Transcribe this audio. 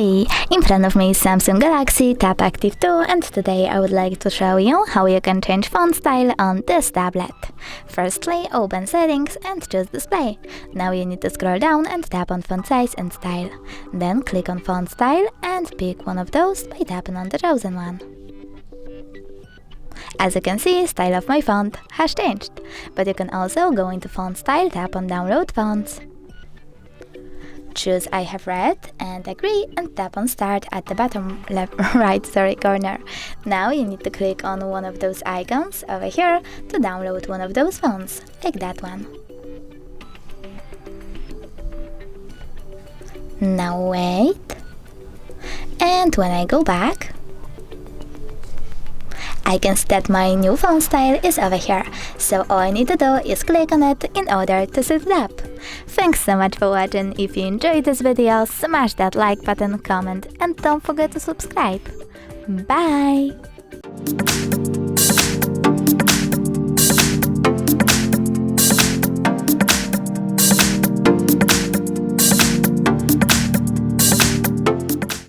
Hey! In front of me is Samsung Galaxy Tab Active 2 and today I would like to show you how you can change font style on this tablet. Firstly, open Settings and choose Display. Now you need to scroll down and tap on Font Size and Style. Then click on Font Style and pick one of those by tapping on the chosen one. As you can see, style of my font has changed, but you can also go into Font Style, tap on Download Fonts. Choose I have read and agree and tap on Start at the bottom right corner. Now you need to click on one of those icons over here to download one of those fonts, like that one. Now wait, and when I go back, I can see that my new font style is over here, so all I need to do is click on it in order to set it up. Thanks so much for watching. If you enjoyed this video, smash that like button, comment and don't forget to subscribe. Bye!